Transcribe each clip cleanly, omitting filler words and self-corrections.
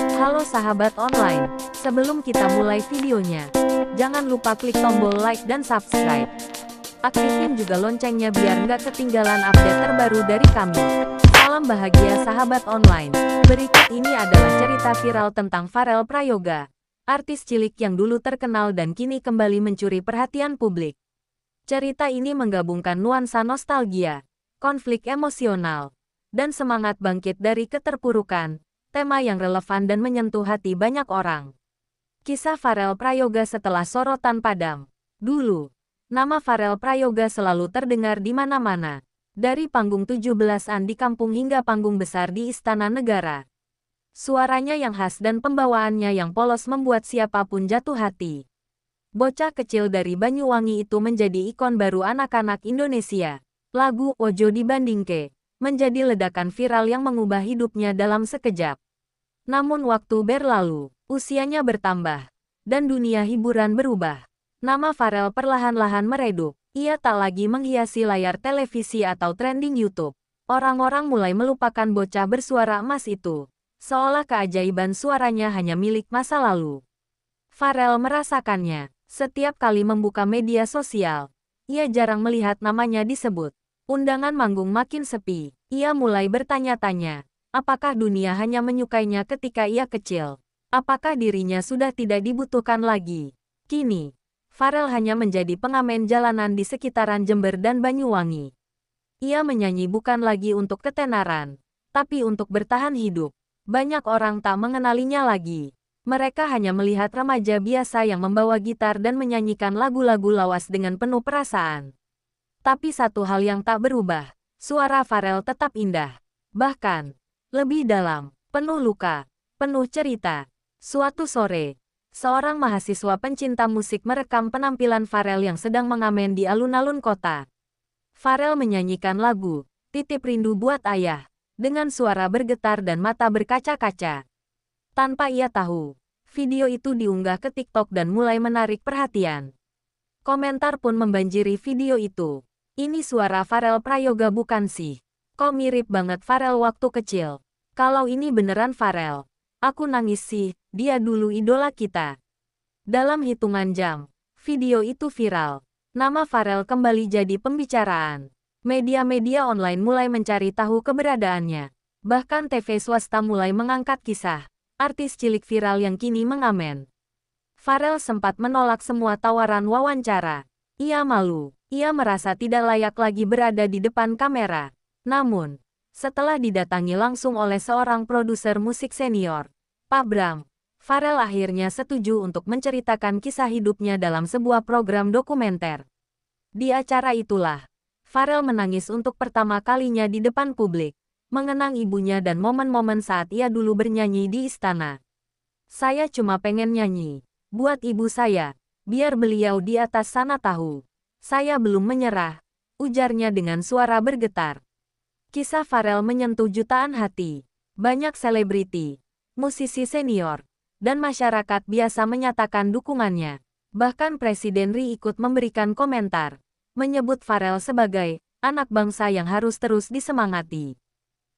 Halo sahabat online, sebelum kita mulai videonya, jangan lupa klik tombol like dan subscribe. Aktifin juga loncengnya biar nggak ketinggalan update terbaru dari kami. Salam bahagia sahabat online. Berikut ini adalah cerita viral tentang Pharrell Prayoga, artis cilik yang dulu terkenal dan kini kembali mencuri perhatian publik. Cerita ini menggabungkan nuansa nostalgia, konflik emosional, dan semangat bangkit dari keterpurukan. Tema yang relevan dan menyentuh hati banyak orang. Kisah Pharrell Prayoga setelah sorotan padam. Dulu, nama Pharrell Prayoga selalu terdengar di mana-mana. Dari panggung 17-an di kampung hingga panggung besar di Istana Negara. Suaranya yang khas dan pembawaannya yang polos membuat siapapun jatuh hati. Bocah kecil dari Banyuwangi itu menjadi ikon baru anak-anak Indonesia. Lagu Ojo Dibandingke menjadi ledakan viral yang mengubah hidupnya dalam sekejap. Namun waktu berlalu, usianya bertambah, dan dunia hiburan berubah. Nama Pharrell perlahan-lahan meredup. Ia tak lagi menghiasi layar televisi atau trending YouTube. Orang-orang mulai melupakan bocah bersuara emas itu, seolah keajaiban suaranya hanya milik masa lalu. Pharrell merasakannya. Setiap kali membuka media sosial, ia jarang melihat namanya disebut. Undangan manggung makin sepi. Ia mulai bertanya-tanya, apakah dunia hanya menyukainya ketika ia kecil? Apakah dirinya sudah tidak dibutuhkan lagi? Kini, Pharrell hanya menjadi pengamen jalanan di sekitaran Jember dan Banyuwangi. Ia menyanyi bukan lagi untuk ketenaran, tapi untuk bertahan hidup. Banyak orang tak mengenalinya lagi. Mereka hanya melihat remaja biasa yang membawa gitar dan menyanyikan lagu-lagu lawas dengan penuh perasaan. Tapi satu hal yang tak berubah, suara Pharrell tetap indah. Bahkan, lebih dalam, penuh luka, penuh cerita. Suatu sore, seorang mahasiswa pencinta musik merekam penampilan Pharrell yang sedang mengamen di alun-alun kota. Pharrell menyanyikan lagu, Titip Rindu Buat Ayah, dengan suara bergetar dan mata berkaca-kaca. Tanpa ia tahu, video itu diunggah ke TikTok dan mulai menarik perhatian. Komentar pun membanjiri video itu. Ini suara Pharrell Prayoga bukan sih? Kok mirip banget Pharrell waktu kecil? Kalau ini beneran Pharrell, aku nangis sih, dia dulu idola kita. Dalam hitungan jam, video itu viral. Nama Pharrell kembali jadi pembicaraan. Media-media online mulai mencari tahu keberadaannya. Bahkan TV swasta mulai mengangkat kisah artis cilik viral yang kini mengamen. Pharrell sempat menolak semua tawaran wawancara. Ia malu. Ia merasa tidak layak lagi berada di depan kamera. Namun, setelah didatangi langsung oleh seorang produser musik senior, Pak Bram, Pharrell akhirnya setuju untuk menceritakan kisah hidupnya dalam sebuah program dokumenter. Di acara itulah, Pharrell menangis untuk pertama kalinya di depan publik, mengenang ibunya dan momen-momen saat ia dulu bernyanyi di istana. Saya cuma pengen nyanyi, buat ibu saya, biar beliau di atas sana tahu. Saya belum menyerah, ujarnya dengan suara bergetar. Kisah Pharrell menyentuh jutaan hati. Banyak selebriti, musisi senior, dan masyarakat biasa menyatakan dukungannya. Bahkan Presiden Ri ikut memberikan komentar, menyebut Pharrell sebagai anak bangsa yang harus terus disemangati.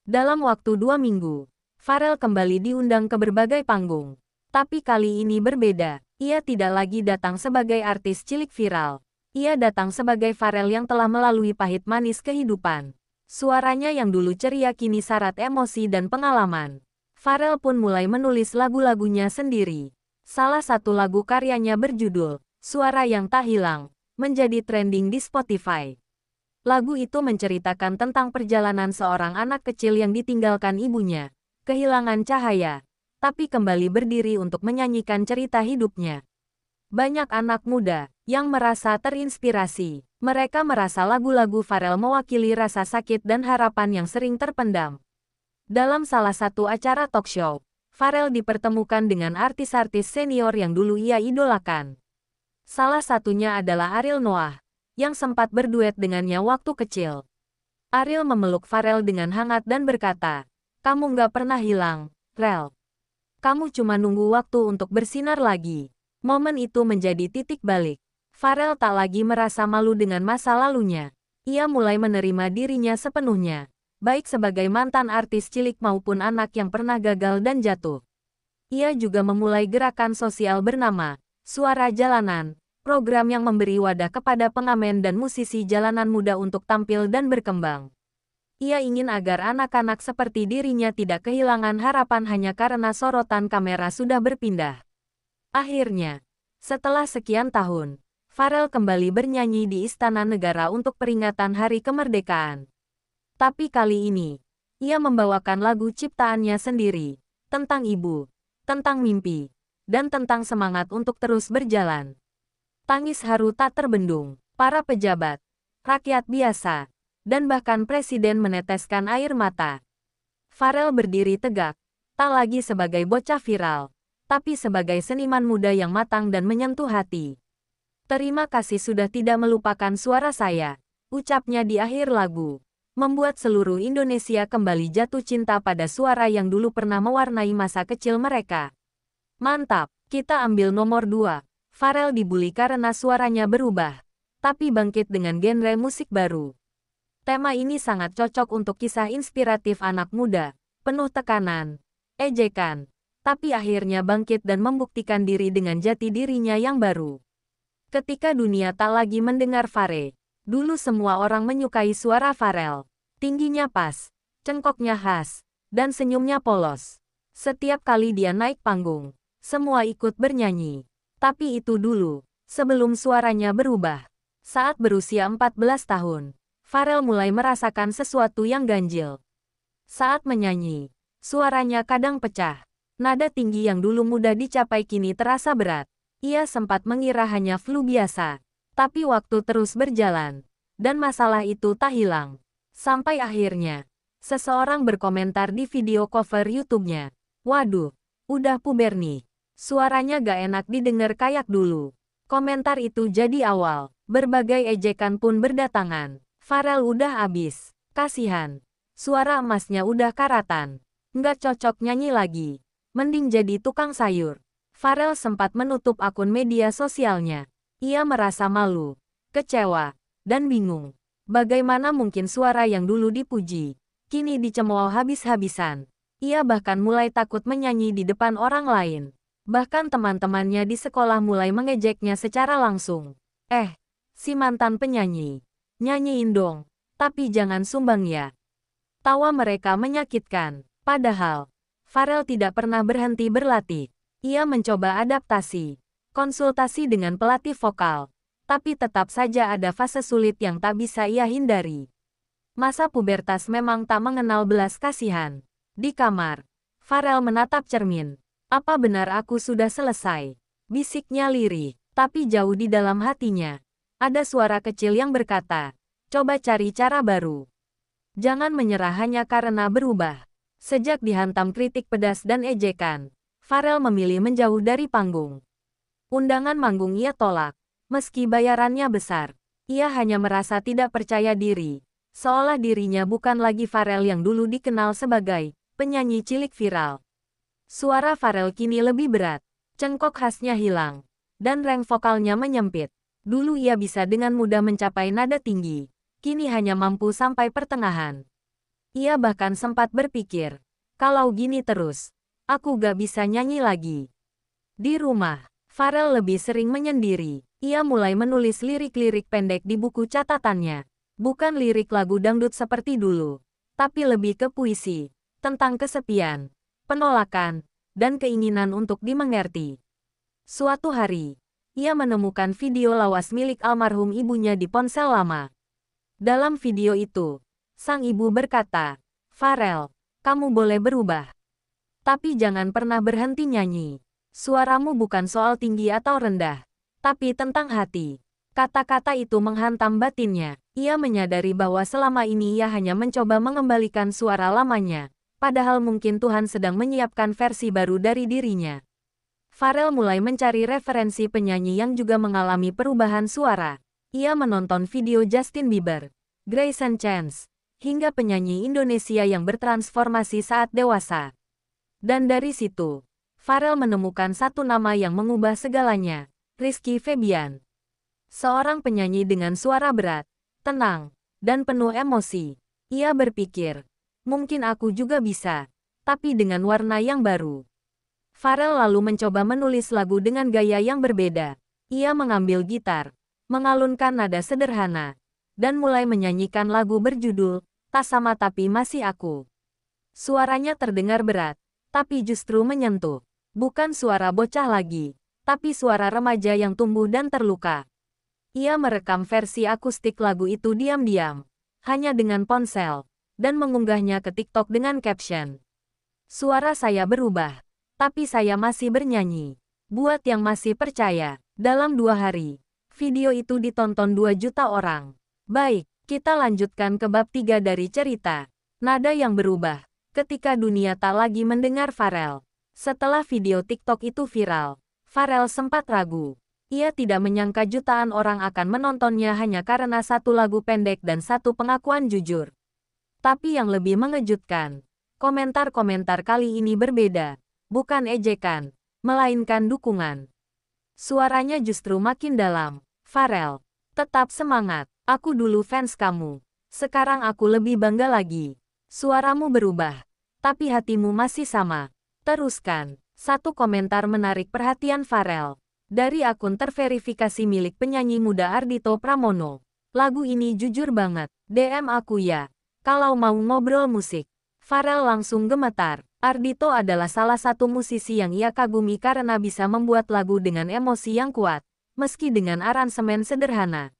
Dalam waktu 2 minggu, Pharrell kembali diundang ke berbagai panggung. Tapi kali ini berbeda, ia tidak lagi datang sebagai artis cilik viral. Ia datang sebagai Pharrell yang telah melalui pahit manis kehidupan. Suaranya yang dulu ceria kini syarat emosi dan pengalaman. Pharrell pun mulai menulis lagu-lagunya sendiri. Salah satu lagu karyanya berjudul Suara Yang Tak Hilang, menjadi trending di Spotify. Lagu itu menceritakan tentang perjalanan seorang anak kecil yang ditinggalkan ibunya, kehilangan cahaya, tapi kembali berdiri untuk menyanyikan cerita hidupnya. Banyak anak muda yang merasa terinspirasi. Mereka merasa lagu-lagu Pharrell mewakili rasa sakit dan harapan yang sering terpendam. Dalam salah satu acara talk show, Pharrell dipertemukan dengan artis-artis senior yang dulu ia idolakan. Salah satunya adalah Ariel Noah, yang sempat berduet dengannya waktu kecil. Ariel memeluk Pharrell dengan hangat dan berkata, "Kamu nggak pernah hilang, Rel. Kamu cuma nunggu waktu untuk bersinar lagi." Momen itu menjadi titik balik. Pharrell tak lagi merasa malu dengan masa lalunya. Ia mulai menerima dirinya sepenuhnya, baik sebagai mantan artis cilik maupun anak yang pernah gagal dan jatuh. Ia juga memulai gerakan sosial bernama Suara Jalanan, program yang memberi wadah kepada pengamen dan musisi jalanan muda untuk tampil dan berkembang. Ia ingin agar anak-anak seperti dirinya tidak kehilangan harapan hanya karena sorotan kamera sudah berpindah. Akhirnya, setelah sekian tahun, Pharrell kembali bernyanyi di Istana Negara untuk peringatan Hari Kemerdekaan. Tapi kali ini, ia membawakan lagu ciptaannya sendiri, tentang ibu, tentang mimpi, dan tentang semangat untuk terus berjalan. Tangis haru tak terbendung, para pejabat, rakyat biasa, dan bahkan presiden meneteskan air mata. Pharrell berdiri tegak, tak lagi sebagai bocah viral, tapi sebagai seniman muda yang matang dan menyentuh hati. Terima kasih sudah tidak melupakan suara saya, ucapnya di akhir lagu, membuat seluruh Indonesia kembali jatuh cinta pada suara yang dulu pernah mewarnai masa kecil mereka. Mantap, kita ambil nomor 2. Pharrell dibully karena suaranya berubah, tapi bangkit dengan genre musik baru. Tema ini sangat cocok untuk kisah inspiratif anak muda, penuh tekanan, ejekan, tapi akhirnya bangkit dan membuktikan diri dengan jati dirinya yang baru. Ketika dunia tak lagi mendengar Pharrell, dulu semua orang menyukai suara Pharrell. Tingginya pas, cengkoknya khas, dan senyumnya polos. Setiap kali dia naik panggung, semua ikut bernyanyi. Tapi itu dulu, sebelum suaranya berubah. Saat berusia 14 tahun, Pharrell mulai merasakan sesuatu yang ganjil. Saat menyanyi, suaranya kadang pecah. Nada tinggi yang dulu mudah dicapai kini terasa berat. Ia sempat mengira hanya flu biasa. Tapi waktu terus berjalan, dan masalah itu tak hilang. Sampai akhirnya, seseorang berkomentar di video cover YouTube-nya. Waduh, udah puber nih. Suaranya gak enak didengar kayak dulu. Komentar itu jadi awal. Berbagai ejekan pun berdatangan. Pharrell udah abis. Kasihan. Suara emasnya udah karatan. Nggak cocok nyanyi lagi. Mending jadi tukang sayur. Pharrell sempat menutup akun media sosialnya. Ia merasa malu, kecewa, dan bingung. Bagaimana mungkin suara yang dulu dipuji, kini dicemooh habis-habisan. Ia bahkan mulai takut menyanyi di depan orang lain. Bahkan teman-temannya di sekolah mulai mengejeknya secara langsung. Si mantan penyanyi. Nyanyiin dong, tapi jangan sumbang ya. Tawa mereka menyakitkan. Padahal, Pharrell tidak pernah berhenti berlatih. Ia mencoba adaptasi, konsultasi dengan pelatih vokal. Tapi tetap saja ada fase sulit yang tak bisa ia hindari. Masa pubertas memang tak mengenal belas kasihan. Di kamar, Pharrell menatap cermin. Apa benar aku sudah selesai? Bisiknya lirih, tapi jauh di dalam hatinya. Ada suara kecil yang berkata, coba cari cara baru. Jangan menyerah hanya karena berubah. Sejak dihantam kritik pedas dan ejekan, Pharrell memilih menjauh dari panggung. Undangan manggung ia tolak, meski bayarannya besar. Ia hanya merasa tidak percaya diri, seolah dirinya bukan lagi Pharrell yang dulu dikenal sebagai penyanyi cilik viral. Suara Pharrell kini lebih berat, cengkok khasnya hilang, dan rang vokalnya menyempit. Dulu ia bisa dengan mudah mencapai nada tinggi, kini hanya mampu sampai pertengahan. Ia bahkan sempat berpikir, kalau gini terus, aku gak bisa nyanyi lagi. Di rumah, Pharrell lebih sering menyendiri. Ia mulai menulis lirik-lirik pendek di buku catatannya. Bukan lirik lagu dangdut seperti dulu, tapi lebih ke puisi, tentang kesepian, penolakan, dan keinginan untuk dimengerti. Suatu hari, ia menemukan video lawas milik almarhum ibunya di ponsel lama. Dalam video itu, sang ibu berkata, "Pharrell, kamu boleh berubah. Tapi jangan pernah berhenti nyanyi. Suaramu bukan soal tinggi atau rendah, tapi tentang hati." Kata-kata itu menghantam batinnya. Ia menyadari bahwa selama ini ia hanya mencoba mengembalikan suara lamanya, padahal mungkin Tuhan sedang menyiapkan versi baru dari dirinya. Pharrell mulai mencari referensi penyanyi yang juga mengalami perubahan suara. Ia menonton video Justin Bieber, Grayson Chance, hingga penyanyi Indonesia yang bertransformasi saat dewasa. Dan dari situ, Pharrell menemukan satu nama yang mengubah segalanya, Rizky Febian. Seorang penyanyi dengan suara berat, tenang, dan penuh emosi. Ia berpikir, mungkin aku juga bisa, tapi dengan warna yang baru. Pharrell lalu mencoba menulis lagu dengan gaya yang berbeda. Ia mengambil gitar, mengalunkan nada sederhana, dan mulai menyanyikan lagu berjudul Tak Sama Tapi Masih Aku. Suaranya terdengar berat, tapi justru menyentuh. Bukan suara bocah lagi, tapi suara remaja yang tumbuh dan terluka. Ia merekam versi akustik lagu itu diam-diam, hanya dengan ponsel, dan mengunggahnya ke TikTok dengan caption, "Suara saya berubah, tapi saya masih bernyanyi. Buat yang masih percaya." Dalam 2 hari, video itu ditonton 2 juta orang. Baik, kita lanjutkan ke bab 3 dari cerita. Nada yang berubah, ketika dunia tak lagi mendengar Pharrell. Setelah video TikTok itu viral, Pharrell sempat ragu. Ia tidak menyangka jutaan orang akan menontonnya hanya karena satu lagu pendek dan satu pengakuan jujur. Tapi yang lebih mengejutkan, komentar-komentar kali ini berbeda. Bukan ejekan, melainkan dukungan. Suaranya justru makin dalam. "Pharrell, tetap semangat. Aku dulu fans kamu. Sekarang aku lebih bangga lagi. Suaramu berubah, tapi hatimu masih sama. Teruskan." Satu komentar menarik perhatian Pharrell. Dari akun terverifikasi milik penyanyi muda Ardhito Pramono. "Lagu ini jujur banget. DM aku ya, kalau mau ngobrol musik." Pharrell langsung gemetar. Ardhito adalah salah satu musisi yang ia kagumi karena bisa membuat lagu dengan emosi yang kuat, meski dengan aransemen sederhana.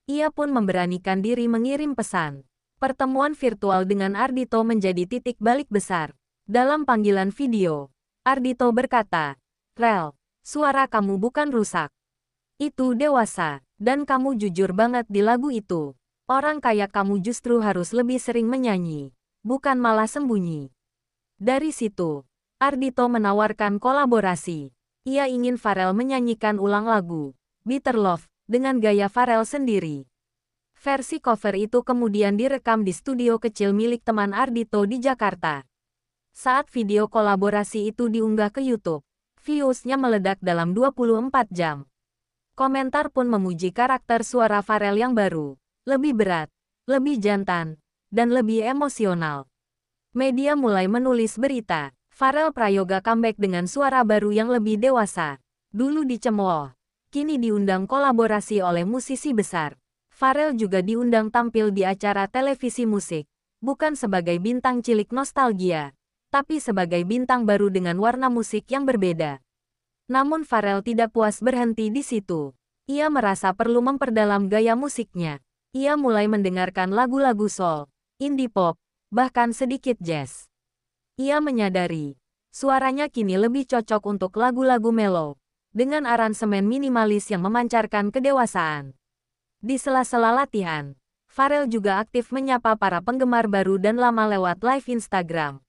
Ia pun memberanikan diri mengirim pesan. Pertemuan virtual dengan Ardhito menjadi titik balik besar. Dalam panggilan video, Ardhito berkata, "Rel, suara kamu bukan rusak. Itu dewasa, dan kamu jujur banget di lagu itu. Orang kayak kamu justru harus lebih sering menyanyi, bukan malah sembunyi." Dari situ, Ardhito menawarkan kolaborasi. Ia ingin Pharrell menyanyikan ulang lagu Bitter Love dengan gaya Pharrell sendiri. Versi cover itu kemudian direkam di studio kecil milik teman Ardhito di Jakarta. Saat video kolaborasi itu diunggah ke YouTube, views-nya meledak dalam 24 jam. Komentar pun memuji karakter suara Pharrell yang baru, lebih berat, lebih jantan, dan lebih emosional. Media mulai menulis berita, Pharrell Prayoga comeback dengan suara baru yang lebih dewasa. Dulu dicemooh, kini diundang kolaborasi oleh musisi besar. Pharrell juga diundang tampil di acara televisi musik, bukan sebagai bintang cilik nostalgia, tapi sebagai bintang baru dengan warna musik yang berbeda. Namun Pharrell tidak puas berhenti di situ. Ia merasa perlu memperdalam gaya musiknya. Ia mulai mendengarkan lagu-lagu soul, indie pop, bahkan sedikit jazz. Ia menyadari, suaranya kini lebih cocok untuk lagu-lagu mellow, dengan aransemen minimalis yang memancarkan kedewasaan. Di sela-sela latihan, Pharrell juga aktif menyapa para penggemar baru dan lama lewat live Instagram.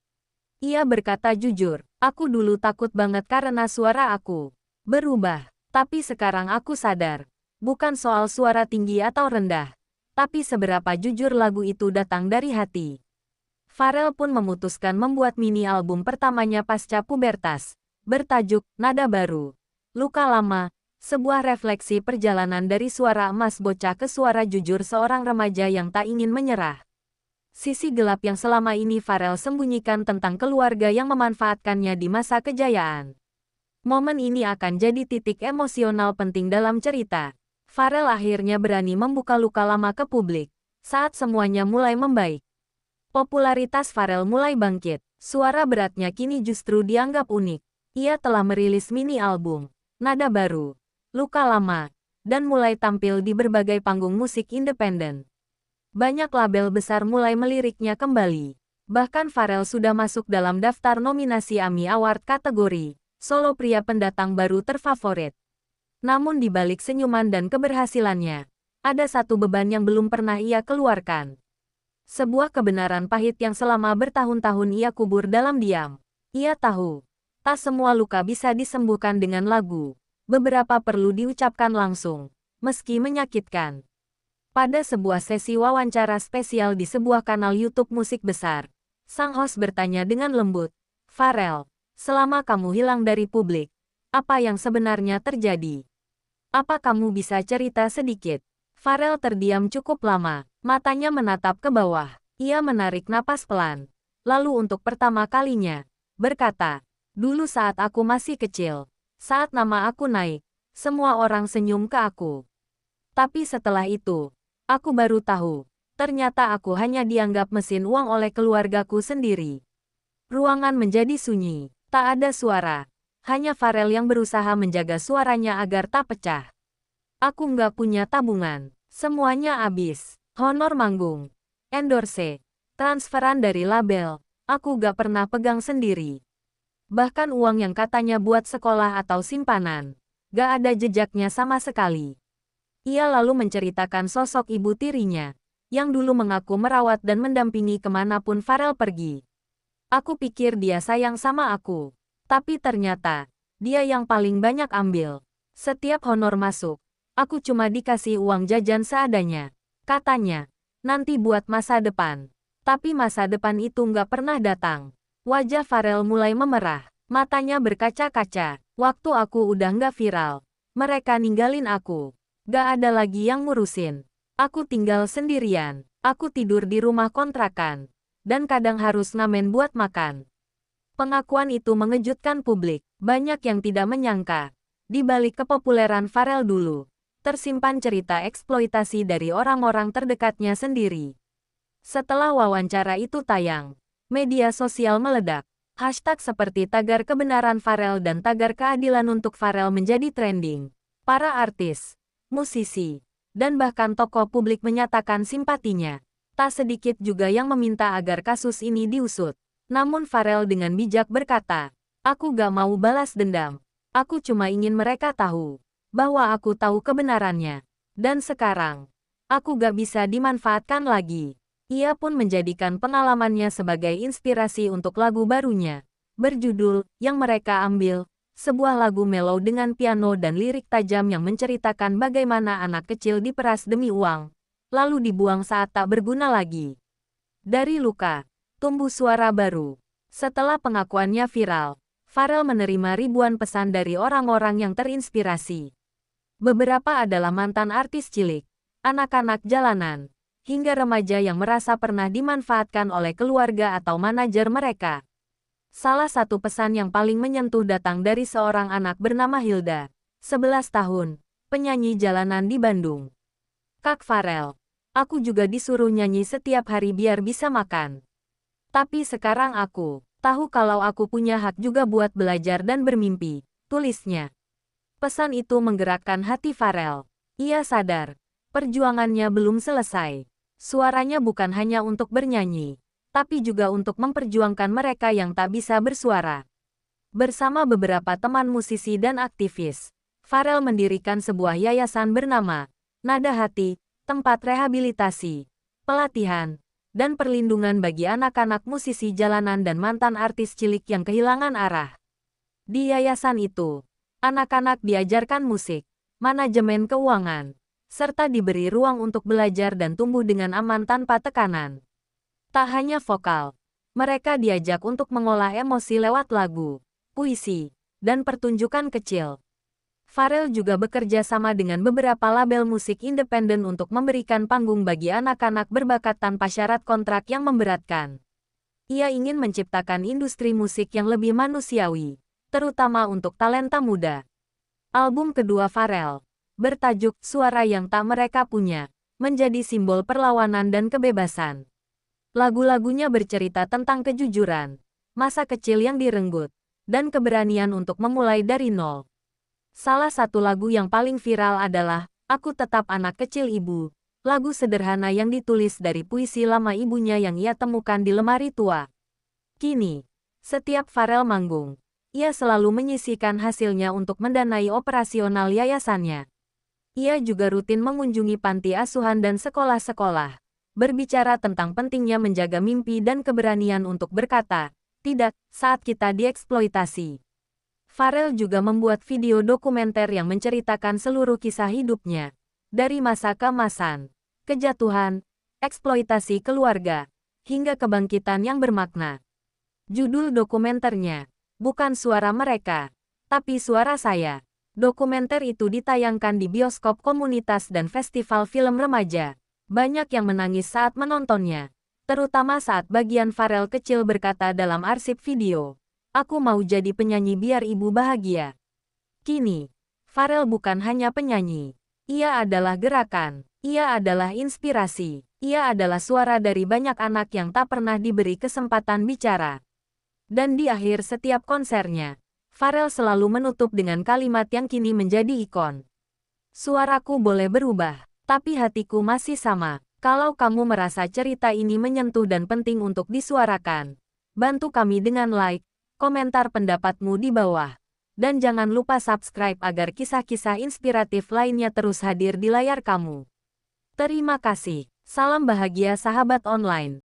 Ia berkata jujur, "Aku dulu takut banget karena suara aku berubah, tapi sekarang aku sadar, bukan soal suara tinggi atau rendah, tapi seberapa jujur lagu itu datang dari hati." Pharrell pun memutuskan membuat mini album pertamanya pasca pubertas, bertajuk Nada Baru, Luka Lama, sebuah refleksi perjalanan dari suara emas bocah ke suara jujur seorang remaja yang tak ingin menyerah. Sisi gelap yang selama ini Pharrell sembunyikan tentang keluarga yang memanfaatkannya di masa kejayaan. Momen ini akan jadi titik emosional penting dalam cerita. Pharrell akhirnya berani membuka luka lama ke publik, saat semuanya mulai membaik. Popularitas Pharrell mulai bangkit, suara beratnya kini justru dianggap unik. Ia telah merilis mini album, Nada Baru, Luka Lama, dan mulai tampil di berbagai panggung musik independen. Banyak label besar mulai meliriknya kembali. Bahkan Pharrell sudah masuk dalam daftar nominasi AMI Award kategori Solo Pria Pendatang Baru Terfavorit. Namun di balik senyuman dan keberhasilannya, ada satu beban yang belum pernah ia keluarkan. Sebuah kebenaran pahit yang selama bertahun-tahun ia kubur dalam diam. Ia tahu, tak semua luka bisa disembuhkan dengan lagu. Beberapa perlu diucapkan langsung, meski menyakitkan. Pada sebuah sesi wawancara spesial di sebuah kanal YouTube musik besar, sang host bertanya dengan lembut, "Pharrell, selama kamu hilang dari publik, apa yang sebenarnya terjadi? Apa kamu bisa cerita sedikit?" Pharrell terdiam cukup lama, matanya menatap ke bawah. Ia menarik napas pelan, lalu untuk pertama kalinya berkata, Dulu saat aku masih kecil, saat nama aku naik, semua orang senyum ke aku. Tapi setelah itu, aku baru tahu, ternyata aku hanya dianggap mesin uang oleh keluargaku sendiri. Ruangan menjadi sunyi, tak ada suara. Hanya Farel yang berusaha menjaga suaranya agar tak pecah. Aku nggak punya tabungan, semuanya habis. Honor manggung, endorse, transferan dari label, aku gak pernah pegang sendiri. Bahkan uang yang katanya buat sekolah atau simpanan, gak ada jejaknya sama sekali. Ia lalu menceritakan sosok ibu tirinya, yang dulu mengaku merawat dan mendampingi kemanapun Farel pergi. Aku pikir dia sayang sama aku, tapi ternyata, dia yang paling banyak ambil. Setiap honor masuk, aku cuma dikasih uang jajan seadanya. Katanya, nanti buat masa depan. Tapi masa depan itu nggak pernah datang. Wajah Farel mulai memerah, matanya berkaca-kaca. Waktu aku udah nggak viral, mereka ninggalin aku. Gak ada lagi yang ngurusin. Aku tinggal sendirian. Aku tidur di rumah kontrakan. Dan kadang harus ngamen buat makan. Pengakuan itu mengejutkan publik. Banyak yang tidak menyangka. Di balik kepopuleran Farel dulu, tersimpan cerita eksploitasi dari orang-orang terdekatnya sendiri. Setelah wawancara itu tayang, media sosial meledak. Hashtag seperti tagar kebenaran Farel dan tagar keadilan untuk Farel menjadi trending. Para artis, musisi, dan bahkan tokoh publik menyatakan simpatinya. Tak sedikit juga yang meminta agar kasus ini diusut. Namun Farel dengan bijak berkata, "Aku gak mau balas dendam. Aku cuma ingin mereka tahu bahwa aku tahu kebenarannya. Dan sekarang, aku gak bisa dimanfaatkan lagi." Ia pun menjadikan pengalamannya sebagai inspirasi untuk lagu barunya, berjudul "Yang Mereka Ambil", sebuah lagu mellow dengan piano dan lirik tajam yang menceritakan bagaimana anak kecil diperas demi uang, lalu dibuang saat tak berguna lagi. Dari luka, tumbuh suara baru. Setelah pengakuannya viral, Farel menerima ribuan pesan dari orang-orang yang terinspirasi. Beberapa adalah mantan artis cilik, anak-anak jalanan, hingga remaja yang merasa pernah dimanfaatkan oleh keluarga atau manajer mereka. Salah satu pesan yang paling menyentuh datang dari seorang anak bernama Hilda, 11 tahun, penyanyi jalanan di Bandung. "Kak Farel, aku juga disuruh nyanyi setiap hari biar bisa makan. Tapi sekarang aku tahu kalau aku punya hak juga buat belajar dan bermimpi," tulisnya. Pesan itu menggerakkan hati Farel. Ia sadar, perjuangannya belum selesai. Suaranya bukan hanya untuk bernyanyi, tapi juga untuk memperjuangkan mereka yang tak bisa bersuara. Bersama beberapa teman musisi dan aktivis, Farel mendirikan sebuah yayasan bernama Nada Hati, tempat rehabilitasi, pelatihan, dan perlindungan bagi anak-anak musisi jalanan dan mantan artis cilik yang kehilangan arah. Di yayasan itu, anak-anak diajarkan musik, manajemen keuangan, serta diberi ruang untuk belajar dan tumbuh dengan aman tanpa tekanan. Tak hanya vokal, mereka diajak untuk mengolah emosi lewat lagu, puisi, dan pertunjukan kecil. Farel juga bekerja sama dengan beberapa label musik independen untuk memberikan panggung bagi anak-anak berbakat tanpa syarat kontrak yang memberatkan. Ia ingin menciptakan industri musik yang lebih manusiawi, terutama untuk talenta muda. Album kedua Farel, bertajuk "Suara Yang Tak Mereka Punya", menjadi simbol perlawanan dan kebebasan. Lagu-lagunya bercerita tentang kejujuran, masa kecil yang direnggut, dan keberanian untuk memulai dari nol. Salah satu lagu yang paling viral adalah "Aku Tetap Anak Kecil Ibu", lagu sederhana yang ditulis dari puisi lama ibunya yang ia temukan di lemari tua. Kini, setiap Farel manggung, ia selalu menyisihkan hasilnya untuk mendanai operasional yayasannya. Ia juga rutin mengunjungi panti asuhan dan sekolah-sekolah, berbicara tentang pentingnya menjaga mimpi dan keberanian untuk berkata, "Tidak," saat kita dieksploitasi. Farel juga membuat video dokumenter yang menceritakan seluruh kisah hidupnya, dari masa keemasan, kejatuhan, eksploitasi keluarga, hingga kebangkitan yang bermakna. Judul dokumenternya, "Bukan Suara Mereka, Tapi Suara Saya." Dokumenter itu ditayangkan di bioskop komunitas dan festival film remaja. Banyak yang menangis saat menontonnya, terutama saat bagian Farel kecil berkata dalam arsip video, Aku mau jadi penyanyi biar ibu bahagia. Kini, Pharrell bukan hanya penyanyi. Ia adalah gerakan. Ia adalah inspirasi. Ia adalah suara dari banyak anak yang tak pernah diberi kesempatan bicara. Dan di akhir setiap konsernya, Pharrell selalu menutup dengan kalimat yang kini menjadi ikon. Suaraku boleh berubah, tapi hatiku masih sama. Kalau kamu merasa cerita ini menyentuh dan penting untuk disuarakan, bantu kami dengan like, komentar pendapatmu di bawah. Dan jangan lupa subscribe agar kisah-kisah inspiratif lainnya terus hadir di layar kamu. Terima kasih. Salam bahagia sahabat online.